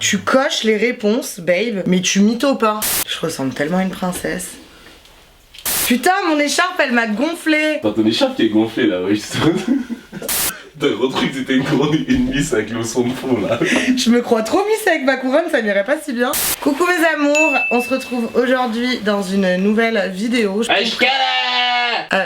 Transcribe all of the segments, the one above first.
Tu coches les réponses, babe, mais tu mythos pas. Je ressemble tellement à une princesse. Putain, mon écharpe, elle m'a gonflé. T'as ton écharpe qui est gonflée là, oui. T'as gros truc, c'était une couronne et une miss avec le son de fond là. Je me crois trop miss avec ma couronne, ça n'irait pas si bien. Coucou mes amours, on se retrouve aujourd'hui dans une nouvelle vidéo.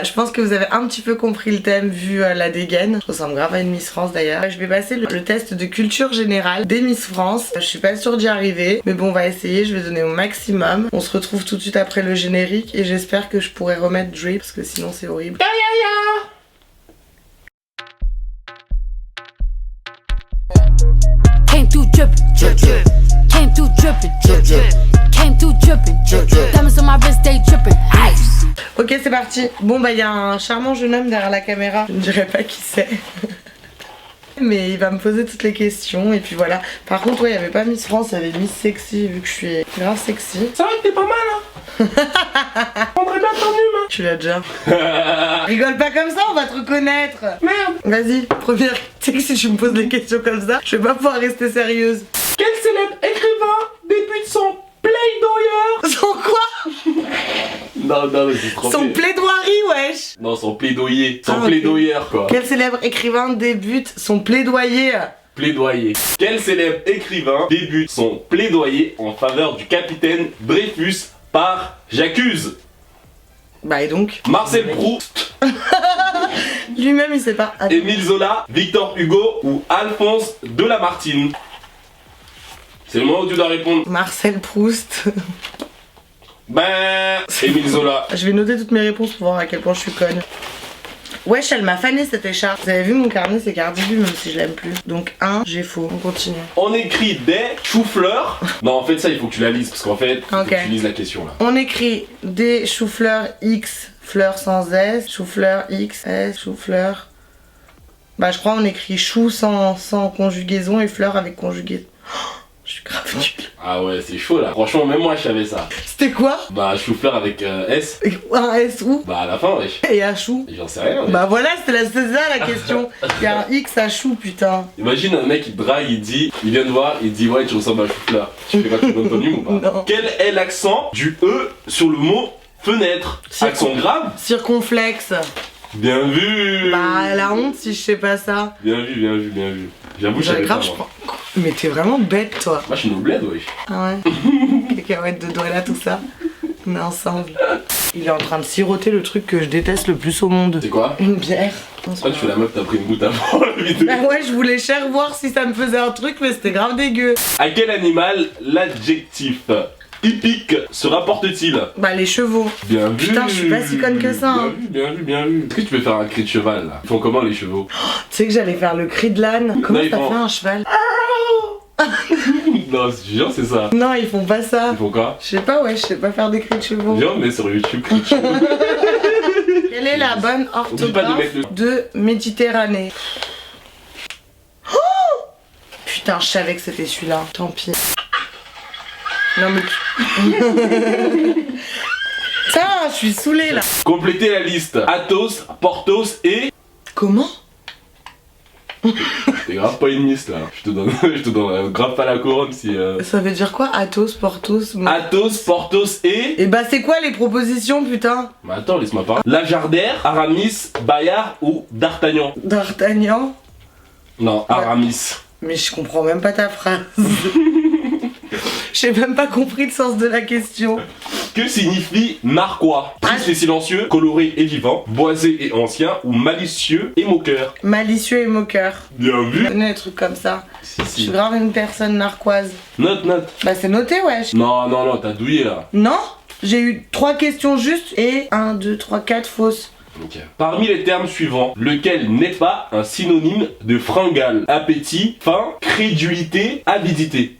Je pense que vous avez un petit peu compris le thème vu la dégaine. Je ressemble grave à une Miss France d'ailleurs. Je vais passer le test de culture générale des Miss France. Je suis pas sûre d'y arriver, mais bon on va essayer, je vais donner mon maximum. On se retrouve tout de suite après le générique et j'espère que je pourrai remettre Dre parce que sinon c'est horrible. Came through drippin', drip, drip. Came through drippin', drip, drip. Came through drippin', drip, drip. Diamonds on my wrist, they drippin'. Ice. Ok, c'est parti. Bon bah il y a un charmant jeune homme derrière la caméra. Je ne dirais pas qui c'est. Mais il va me poser toutes les questions et puis voilà. Par contre ouais, il n'y avait pas Miss France, il y avait Miss Sexy vu que je suis grave sexy. Ça va que t'es pas mal hein. Prendrais bien ton hume. Tu l'as déjà. Rigole pas comme ça, on va te reconnaître. Merde. Vas-y, première. Tu sais que si tu me poses des questions comme ça, je vais pas pouvoir rester sérieuse. Quel célèbre écrivain débute son plaidoyer? Son quoi? Non, c'est trop Son plaidoirie, wesh. Non, son plaidoyer. Son Ah, ok. plaidoyer quoi. Quel célèbre écrivain débute son plaidoyer? Plaidoyer. Quel célèbre écrivain débute son plaidoyer en faveur du capitaine Dreyfus par J'accuse? Bah et donc? Marcel Proust, Lui-même il sait pas. Attends. Émile Zola, Victor Hugo ou Alphonse de Lamartine? C'est le moment où tu dois répondre. Marcel Proust. Ben, Émile Zola. Je vais noter toutes mes réponses pour voir à quel point je suis conne. Wesh, elle m'a fané cette écharpe. Vous avez vu mon carnet, c'est Cardi B même si je l'aime plus. Donc 1, j'ai faux. On continue. On écrit des choux-fleurs. Non, en fait, ça, il faut que tu la lises parce qu'en fait, il faut Ok. que tu lises la question là. On écrit des choux-fleurs X, fleurs sans S, choux-fleurs X, S, choux-fleurs. Bah je crois on écrit chou sans conjugaison et fleurs avec conjugaison. Oh, je suis grave nulle. Ah ouais, c'est chaud là. Franchement, même moi, je savais ça. C'était quoi? Bah, chou-fleur avec S. Un S où? Bah, à la fin, wesh. Et un chou. J'en sais rien, wesh. Bah voilà, c'est ça la question. Il y a un X à chou, putain. Imagine un mec qui te drague, il vient te voir, il dit ouais tu ressembles à un chou-fleur. Tu fais quoi, tu donnes ton hume ou pas? Non. Quel est l'accent du E sur le mot fenêtre? Accent grave? Circonflexe. Bien vu. Bah la honte si je sais pas ça. Bien vu, bien vu, bien vu. J'avoue, je savais pas, grave, je moi. prends. Mais t'es vraiment bête toi. Moi je suis nos bled, wesh. Ah ouais. Cacahuète de Douala, tout ça. On est ensemble. Il est en train de siroter le truc que je déteste le plus au monde. C'est quoi? Une bière. Toi tu fais la meuf, t'as pris une goutte avant la vidéo. Bah ouais, je voulais cher voir si ça me faisait un truc, mais c'était grave dégueu. À quel animal l'adjectif hippique se rapporte-t-il? Bah les chevaux. Bien vu. Putain, je suis pas si conne que ça, hein. Bien vu, bien vu. Est-ce que tu peux faire un cri de cheval là? Ils font comment les chevaux? Tu sais que j'allais faire le cri de l'âne. Comment ils ça font- fait un cheval? Non, je te jure, c'est ça. Non, ils font pas ça. Ils font quoi? Je sais pas, ouais, je sais pas faire des cris de chevaux. Viens, on est sur YouTube, cri de chevaux. Quelle est la bonne Oublie pas de orthographe mettre le- de Méditerranée? Oh putain, je savais que c'était celui-là. Tant pis. Non mais... Ça, je suis saoulée là. Complétez la liste. Athos, Porthos et... Comment? T'es grave pas une miss là. Je te donne grave pas la couronne si... Ça veut dire quoi? Athos, Porthos... Athos, Porthos et... Et bah c'est quoi les propositions putain? Mais attends, laisse-moi parler. Lagardère, Aramis, Bayard ou D'Artagnan? D'Artagnan? Non, Aramis. Mais je comprends même pas ta phrase. J'ai même pas compris le sens de la question. Que signifie narquois? Triste et silencieux, coloré et vivant, boisé et ancien ou malicieux et moqueur? Malicieux et moqueur. Bien vu. Des trucs comme ça. Si, Je suis si. grave une personne narquoise. Note, note. Bah c'est noté wesh. Non, t'as douillé là. Non? J'ai eu 3 questions justes et 1, 2, 3, 4 fausses. Ok. Parmi les termes suivants, lequel n'est pas un synonyme de fringale? Appétit, faim, crédulité, avidité.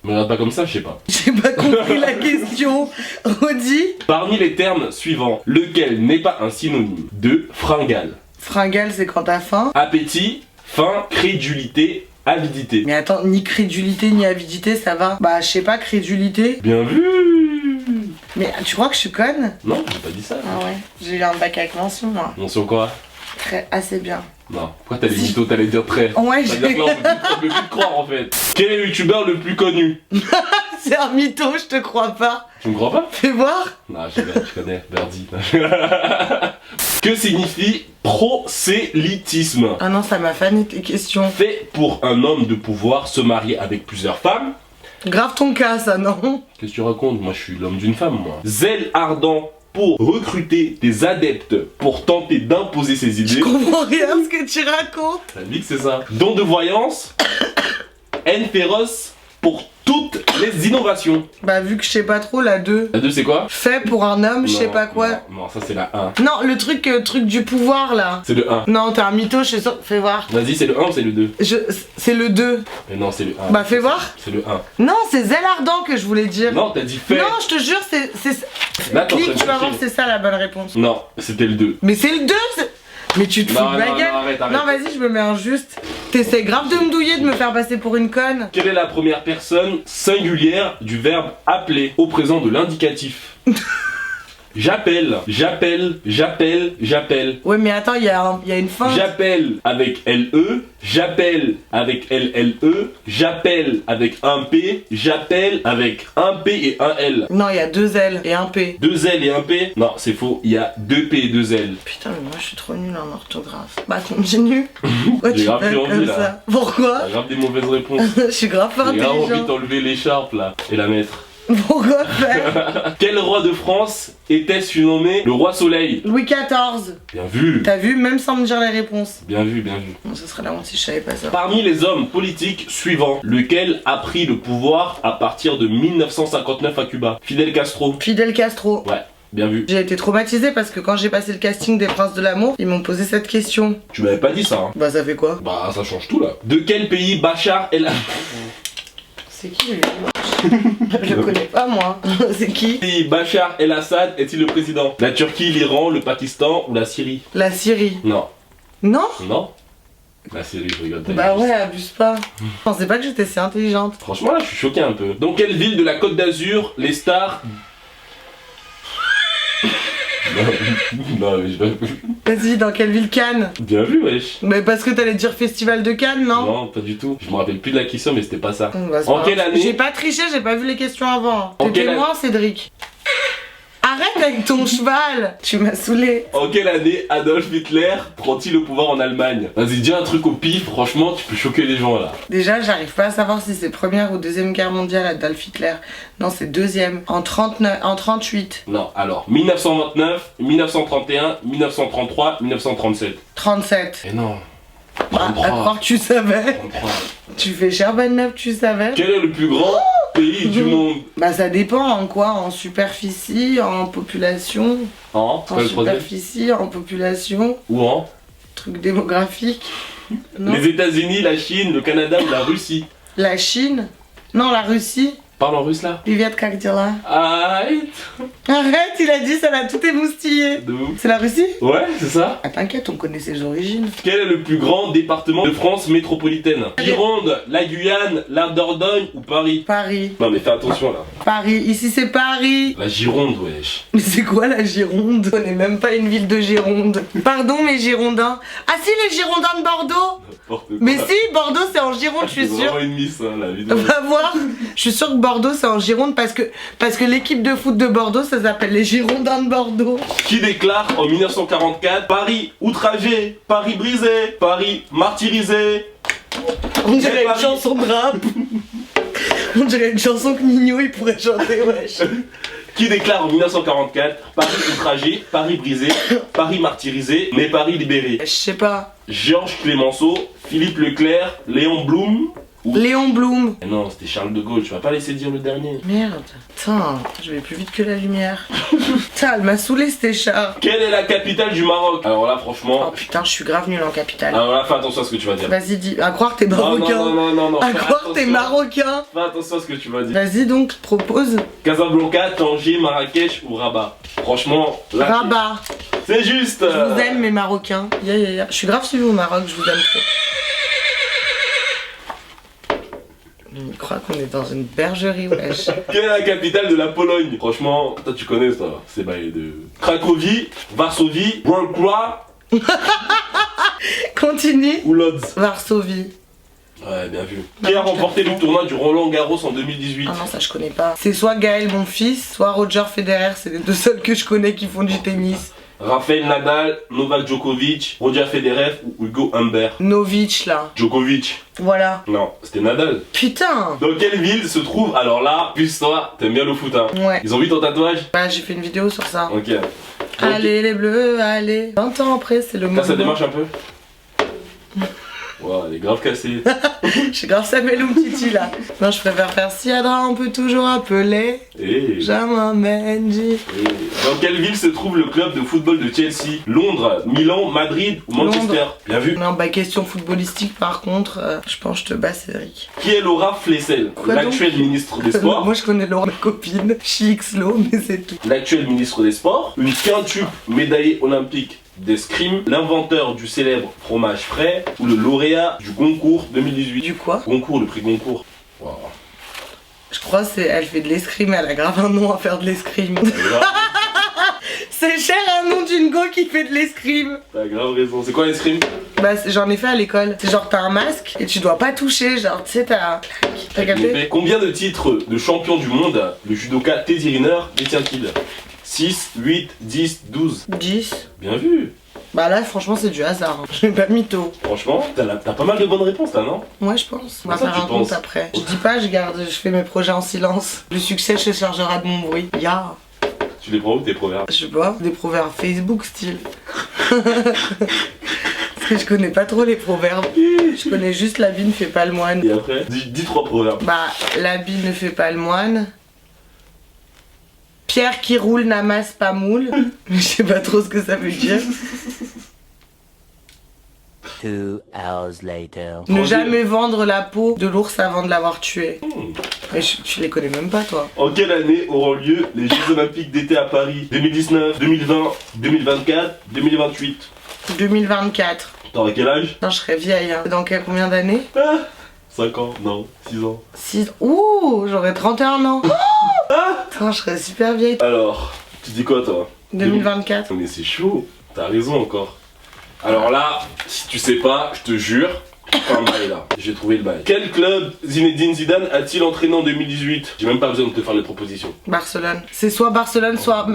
Me regarde pas comme ça, je sais pas. J'ai pas compris la question. Redis. Parmi les termes suivants, lequel n'est pas un synonyme de fringale? Fringale c'est quand t'as faim. Appétit, faim, crédulité, avidité. Mais attends, ni crédulité ni avidité ça va. Bah je sais pas, crédulité. Bien vu. Mais tu crois que je suis conne? Non, j'ai pas dit ça. Ah ouais. J'ai eu un bac avec mention moi. On sait quoi? assez bien. Non, pourquoi t'as les mythos, t'allais dire très. Ouais, C'est-à-dire que là, on peut plus te croire en fait. Quel est le youtubeur le plus connu? C'est un mytho, je te crois pas. Tu me crois pas? Fais voir. Non, je connais, Birdie. Que signifie prosélytisme? Ah non, ça m'a fané tes questions. Fait pour un homme de pouvoir se marier avec plusieurs femmes. Grave ton cas, ça, non? Qu'est-ce que tu racontes? Moi, je suis l'homme d'une femme, moi. Zèle ardent pour recruter des adeptes pour tenter d'imposer ses idées. Je comprends rien ce que tu racontes. Ça dit que c'est ça. Don de voyance. Haine féroce pour toutes les innovations. Bah, vu que je sais pas trop, la 2. La 2, c'est quoi? Fait pour un homme, je sais Non, pas quoi. Non, ça c'est la 1. Non, le truc du pouvoir, là. C'est le 1. Non, t'es un mytho, je suis sûr. Fais voir. Vas-y, c'est le 1 ou c'est le 2? C'est le 2. Mais non, c'est le 1. Bah, fais voir. C'est le 1. Non, c'est Zèle Ardent que je voulais dire. Non, t'as dit fait. Non, je te jure, c'est. Là, t'es en train Clique, de tu vas voir, chercher. c'est ça la bonne réponse. Non, c'était le 2. Mais c'est le 2. Mais tu te fous Non, de ma non, gueule. non, arrête. Non, vas-y, je me mets injuste. T'essaies grave de me douiller, de me faire passer pour une conne. Quelle est la première personne singulière du verbe appeler au présent de l'indicatif? J'appelle, j'appelle, j'appelle, j'appelle. Ouais, mais attends, il y a une fin. J'appelle avec LE, j'appelle avec LLE, j'appelle avec un P, j'appelle avec un P et un L. Non, il y a 2 L et un P. 2 L et un P? Non, c'est faux, il y a 2 P et 2 L. Putain, mais moi je suis trop nulle en orthographe. Bah, continue. Pourquoi J'ai tu grave fais plus envie, comme là. ça? Pourquoi? T'as grave des mauvaises réponses. Je suis grave pas J'ai grave envie intelligent. d'enlever l'écharpe là et la mettre. Pourquoi faire? Quel roi de France était surnommé le roi soleil? Louis XIV. Bien vu. T'as vu, même sans me dire les réponses. Bien vu, bien vu. Bon, ça serait la honte si je savais pas ça. Parmi les hommes politiques suivants, lequel a pris le pouvoir à partir de 1959 à Cuba? Fidel Castro. Fidel Castro. Ouais, bien vu. J'ai été traumatisée parce que quand j'ai passé le casting des Princes de l'amour, ils m'ont posé cette question. Tu m'avais pas dit ça, hein. Bah, ça fait quoi? Bah, ça change tout là. De quel pays Bachar el-Assad C'est qui lui? Je le connais pas moi. C'est qui? Bachar el-Assad est-il le président? La Turquie, l'Iran, le Pakistan ou la Syrie? La Syrie. Non. Non? Non? La Syrie, je regarde. Bah ouais, abuse pas. Je pensais pas que j'étais si intelligente. Franchement, là, je suis choqué un peu. Dans quelle ville de la Côte d'Azur les stars. Non, mais je vais. Vas-y, dans quelle ville? Cannes? Bien vu, wesh. Mais parce que t'allais dire festival de Cannes, non? Non, pas du tout. Je me rappelle plus de la question, mais c'était pas ça. Bah, c'est En pas quelle grave. année? J'ai pas triché, j'ai pas vu les questions avant. En T'étais quelle moi, Cédric. Arrête avec ton cheval. Tu m'as saoulé. En quelle année Adolf Hitler prend-il le pouvoir en Allemagne? Vas-y, dis un truc au pif, franchement, tu peux choquer les gens là. Déjà, j'arrive pas à savoir si c'est première ou deuxième guerre mondiale, Adolf Hitler. Non, c'est deuxième. En 38. Non, alors, 1929, 1931, 1933, 1937. 37. Et non. Bah, à 33. croire que tu savais. 33. Tu fais cher bonne neuf, tu savais. Quel est le plus grand pays du monde? Bah ça dépend en quoi, en superficie, en population, En c'est en pas le troisième? superficie, en population, Ou en truc démographique. Non. les États-Unis, la Chine, le Canada ou la Russie? La Chine. Non, la Russie. Parle en russe là. Viviette Kakdila. Arrête. Arrête, il a dit, ça l'a tout émoustillé. De ouf. C'est la Russie? Ouais, c'est ça. Ah t'inquiète, on connaît ses origines. Quel est le plus grand département de France métropolitaine? Gironde, la Guyane, la Dordogne ou Paris? Paris. Non mais fais attention là. Paris. Ici c'est Paris. La Gironde, wesh. Mais c'est quoi la Gironde? On n'est même pas une ville de Gironde. Pardon mes Girondins. Ah si, les Girondins de Bordeaux. N'importe quoi. Mais si, Bordeaux c'est en Gironde, je suis C'est sûre. vraiment une miss hein, la vidéo. Va voir, je suis sûre que Bordeaux c'est en Gironde parce que l'équipe de foot de Bordeaux ça s'appelle les Girondins de Bordeaux. Qui déclare en 1944 Paris outragé, Paris brisé, Paris martyrisé? On dirait une Paris. chanson de rap. On dirait une chanson que Nino il pourrait chanter, wesh. Qui déclare en 1944 Paris outragé, Paris brisé, Paris martyrisé, mais Paris libéré? Je sais pas. Georges Clémenceau, Philippe Leclerc, Léon Blum ou... Léon Blum. Eh non, c'était Charles de Gaulle, tu vas pas laisser dire le dernier. Merde. Putain, je vais plus vite que la lumière. Putain, elle m'a saoulé cet écharpe. Quelle est la capitale du Maroc? Alors là, franchement... Oh putain, je suis grave nulle en capitale. Alors là, fais attention à ce que tu vas dire. Vas-y, dis. À croire que t'es Non, marocain. non, À fais croire que t'es attention. marocain. Fais attention à ce que tu vas dire. Vas-y donc, propose. Casablanca, Tanger, Marrakech ou Rabat? Franchement, là... Rabat. C'est juste. Je vous aime mes marocains. Ya. Je suis grave suivi au Maroc, je vous aime trop. Il croit qu'on est dans une bergerie, wesh. Quelle est la capitale de la Pologne? Franchement, toi tu connais ça. C'est bail de Cracovie, Varsovie, Wrocław Continue. ou Lodz? Varsovie. Ouais, bien vu. Qui a remporté le tournoi du Roland Garros en 2018? Ah non, ça je connais pas. C'est soit Gaël, mon fils, soit Roger Federer. C'est les deux seuls que je connais qui font du tennis. Raphaël Nadal, Novak Djokovic, Roger Federer ou Hugo Humbert? Novitch là. Djokovic. Voilà. Non, c'était Nadal. Putain. Dans quelle ville se trouve? Alors là, plus toi, t'aimes bien le foot, hein? Ouais. Ils ont vu ton tatouage? Bah j'ai fait une vidéo sur ça. Ok. Allez les bleus, allez. 20 ans après, c'est le moment. Là, ça démarche un peu? Wow, elle est grave cassée. Je suis grave Samuel Umtiti là. Non, je préfère faire Siadra, on peut toujours appeler. Et... Jamin Mendy. Dans quelle ville se trouve le club de football de Chelsea? Londres, Milan, Madrid ou Manchester? Londres. Bien vu. Non, bah question footballistique par contre, je pense que je te bats Cédric. Qui est Laura Flessel? Quoi L'actuelle donc ministre des Sports. Moi je connais Laura, ma copine, Chixlo, mais c'est tout. L'actuelle ministre des Sports. Une quintuple médaillée olympique d'escrime. L'inventeur du célèbre fromage frais. Ou le lauréat du Goncourt 2018. Du quoi? Goncourt, le prix Goncourt. Wow. Je crois que elle fait de l'escrime, elle a grave un nom à faire de l'escrime. C'est cher un nom d'une go qui fait de l'escrime. T'as grave raison. C'est quoi l'escrime? Bah j'en ai fait à l'école. C'est genre t'as un masque et tu dois pas toucher, genre tu sais t'as capté? Combien de titres de champion du monde le judoka Teddy Riner détient-il? 6, 8, 10, 12. 10. Bien vu. Bah là franchement c'est du hasard, hein. Je vais pas mytho. Franchement, t'as pas mal de bonnes réponses là, non? Ouais je pense. On va Ça, faire tu un compte penses? après. Je dis pas, je fais mes projets en silence. Le succès se chargera de mon bruit. Ya. Tu les prends où tes proverbes? Je sais pas, des proverbes Facebook style. Parce que je connais pas trop les proverbes. Je connais juste l'habit ne fait pas le moine. Et après, dis 3 proverbes. Bah, l'habit ne fait pas le moine. Pierre qui roule n'amasse pas moule. Mais je sais pas trop ce que ça veut dire. 2 hours later. Ne jamais vendre la peau de l'ours avant de l'avoir tué. Mais tu les connais même pas toi. En quelle année auront lieu les Jeux Olympiques d'été à Paris? 2019, 2020, 2024, 2028? 2024. T'auras quel âge? Non, je serais vieille. Hein. Dans combien d'années? 5 ans? Non, 6 ans. 6. Ouh, j'aurais 31 ans. Putain, je serais super vieille. Alors, tu dis quoi toi? 2024. Mais c'est chaud, t'as raison encore. Alors là, si tu sais pas, je te jure, pas un bail là, j'ai trouvé le bail. Quel club Zinedine Zidane a-t-il entraîné en 2018? J'ai même pas besoin de te faire les propositions. Barcelone. C'est soit Barcelone, soit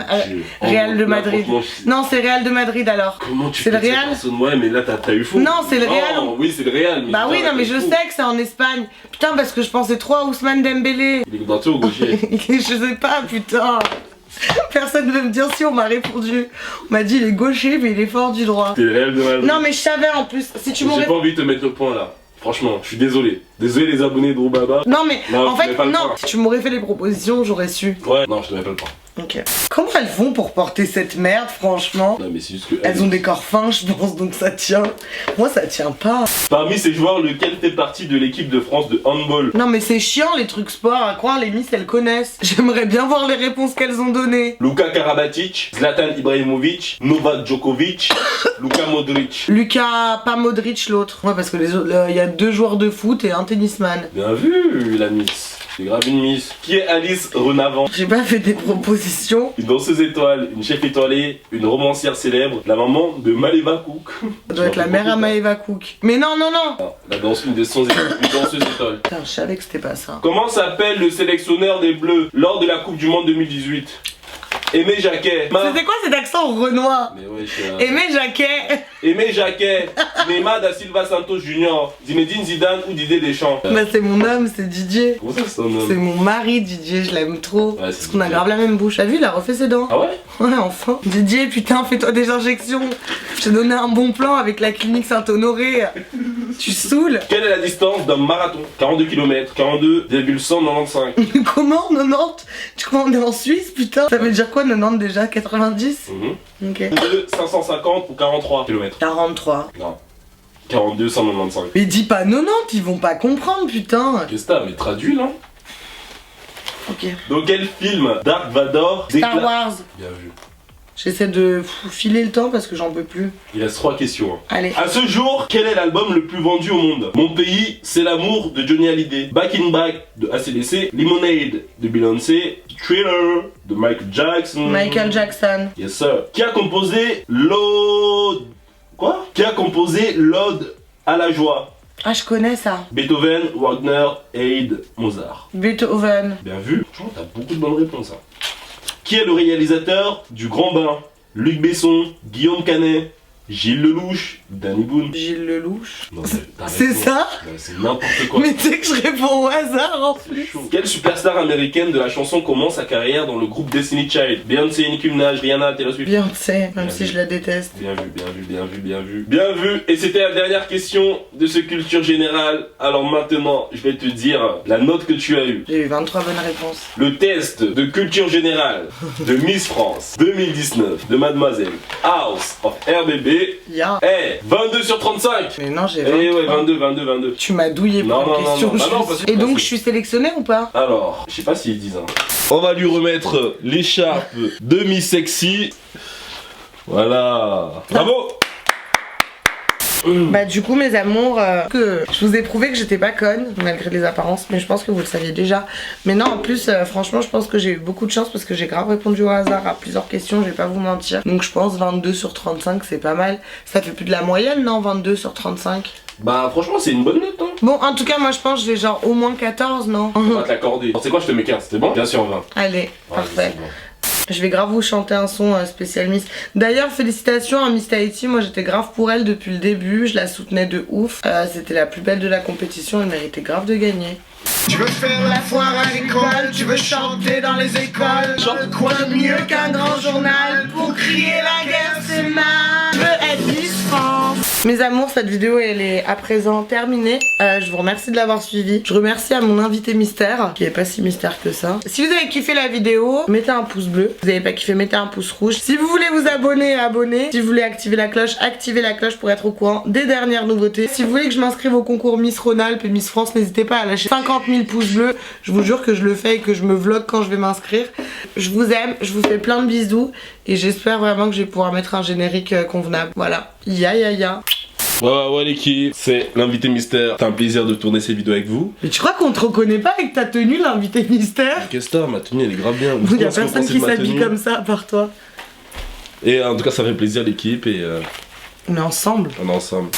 Real de Madrid. Non, c'est Real de Madrid alors. Comment tu C'est peux le dire Real? Barcelone? Ouais, mais là t'as eu faux. Non, c'est le Real. Non, oui, c'est le Real. Bah oui, putain, non, mais t'as je eu faux. sais que c'est en Espagne. Putain, parce que je pensais trop à Ousmane Dembélé. Il est droitier ou gaucher? Je sais pas, putain. Personne ne veut me dire si on m'a répondu. On m'a dit il est gaucher, mais il est fort du droit. C'est le Real de Madrid. Non, mais je savais en plus. Si tu J'ai m'aurais. pas envie de te mettre le point là. Franchement, je suis désolé. Désolé les abonnés de Roubaba. Non, mais Non, en tu fait, mets pas le non. point. Si tu m'aurais fait les propositions, j'aurais su. Ouais, non, je te mets pas le point. Ok. Comment elles font pour porter cette merde, franchement? Non, mais c'est juste que. Elles ont des corps fins, je pense, donc ça tient. Moi, ça tient pas. Parmi ces joueurs, lequel fait partie de l'équipe de France de handball? Non, mais c'est chiant les trucs sport. À croire, les miss, elles connaissent. J'aimerais bien voir les réponses qu'elles ont données. Luka Karabatic, Zlatan Ibrahimovic, Novak Djokovic, Luka Modric. Lucas, pas Modric, l'autre. Ouais, parce que les autres, il y a 2 joueurs de foot et un tennisman. Bien vu, la miss. C'est grave une miss. Qui est Alice Renavant? J'ai pas fait des propositions. Une danseuse étoile, une chef étoilée, une romancière célèbre, la maman de Maleva Cook. Ça doit être la mère à Maeva Cook. Mais non, non, non. Non, la danse, une danseuse étoile. Putain, je savais que c'était pas ça. Comment s'appelle le sélectionneur des Bleus lors de la Coupe du Monde 2018? Aimé Jacquet. C'était quoi cet accent renois? Mais ouais, Aimé Jacquet. Aimé Jacquet, Neymar da Silva Santos Junior, Zinedine Zidane ou Didier Deschamps? Bah c'est mon homme, c'est Didier. Comment ça c'est ton C'est homme? mon mari Didier, je l'aime trop. Ouais, c'est Parce qu'on a Didier. grave la même bouche. T'as vu, il a refait ses dents. Ah ouais? Ouais, enfin. Didier, putain, fais-toi des injections. Je t'ai donné un bon plan avec la clinique Saint-Honoré. Tu saoules. Quelle est la distance d'un marathon? 42 km, 42,195. Comment 90? Tu crois on est en Suisse, putain? Ça veut dire quoi 90 déjà? 90? Ok. 2, 550 ou 43 km? 43. Non. 42, 195. Mais dis pas 90, ils vont pas comprendre, putain. Qu'est-ce que t'as? Mais traduis là. Ok. Dans quel film Dark Vador Star Wars. Bien vu. J'essaie de filer le temps parce que j'en peux plus. Il reste 3 questions. Allez. À ce jour, quel est l'album le plus vendu au monde? Mon pays, c'est l'amour de Johnny Hallyday, Back in Black de AC/DC, Lemonade de Beyoncé, Thriller de Michael Jackson. Michael Jackson. Yes sir. Qui a composé Quoi? Qui a composé l'Ode à la joie? Ah, je connais ça. Beethoven, Wagner, Haydn, Mozart. Beethoven. Bien vu. Franchement, t'as beaucoup de bonnes réponses. Hein. Qui est le réalisateur du Grand Bain? Luc Besson, Guillaume Canet, Gilles Lelouch, Danny Boone. Gilles Lelouch. Non, C'est ça? C'est n'importe quoi. Mais tu sais que je réponds au hasard en plus. Chaud. Quelle superstar américaine de la chanson commence sa carrière dans le groupe Destiny Child? Beyoncé, Nicki Minaj, Rihanna, Taylor Swift. Beyoncé, même Bien si vu. je la déteste. Bien vu, bien vu, bien vu, bien vu. Bien vu. Et c'était la dernière question de ce culture générale. Alors maintenant, je vais te dire la note que tu as eue. J'ai eu 23 bonnes réponses. Le test de culture générale de Miss France 2019 de Mademoiselle House of RBB Ya. est 22 sur 35. Mais non, j'ai Eh 23. ouais, 22. Tu m'as douillé Non, pour non, une non, question. non. Ah non, parce que- Et donc, je suis sélectionnée ou pas? Alors, je sais pas s'ils disent. Hein. On va lui remettre l'écharpe de Miss Sexy. Voilà. Bravo. Bah du coup mes amours, que je vous ai prouvé que j'étais pas conne malgré les apparences, mais je pense que vous le saviez déjà. Mais non, en plus franchement je pense que j'ai eu beaucoup de chance parce que j'ai grave répondu au hasard à plusieurs questions, je vais pas vous mentir. Donc je pense 22 sur 35 c'est pas mal. Ça fait plus de la moyenne non, 22 sur 35? Bah franchement c'est une bonne note hein. Bon en tout cas moi je pense que j'ai genre au moins 14 non? On va te l'accorder. C'est quoi, je te mets 15, c'est bon? Bien sûr 20. Allez, Ouais, parfait. c'est bon. Je vais grave vous chanter un son spécial Miss. D'ailleurs, félicitations à Miss Tahiti. Moi, j'étais grave pour elle depuis le début. Je la soutenais de ouf. C'était la plus belle de la compétition. Elle méritait grave de gagner. Tu veux faire la foire à l'école, tu veux chanter dans les écoles. Chante quoi de mieux qu'un grand journal pour crier la guerre, c'est mal. Je veux être Miss France. Mes amours, cette vidéo elle est à présent terminée. Je vous remercie de l'avoir suivie. Je remercie à mon invité mystère, qui est pas si mystère que ça. Si vous avez kiffé la vidéo, mettez un pouce bleu. Si vous avez pas kiffé, mettez un pouce rouge. Si vous voulez vous abonner, abonnez. Si vous voulez activer la cloche, activez la cloche pour être au courant des dernières nouveautés. Si vous voulez que je m'inscrive au concours Miss Rhône-Alpes et Miss France, n'hésitez pas à lâcher 50 000 pouces bleus. Je vous jure que je le fais et que je me vlog quand je vais m'inscrire. Je vous aime, je vous fais plein de bisous et j'espère vraiment que je vais pouvoir mettre un générique convenable. Voilà. Ya ya ya. Ouais l'équipe, c'est l'invité mystère. C'est un plaisir de tourner ces vidéos avec vous. Mais tu crois qu'on te reconnaît pas avec ta tenue, l'invité mystère? Qu'est-ce que t'as? Ma tenue elle est grave bien. Il y a personne qui s'habille comme ça à part toi. Et en tout cas ça fait plaisir l'équipe et On est ensemble. on est ensemble.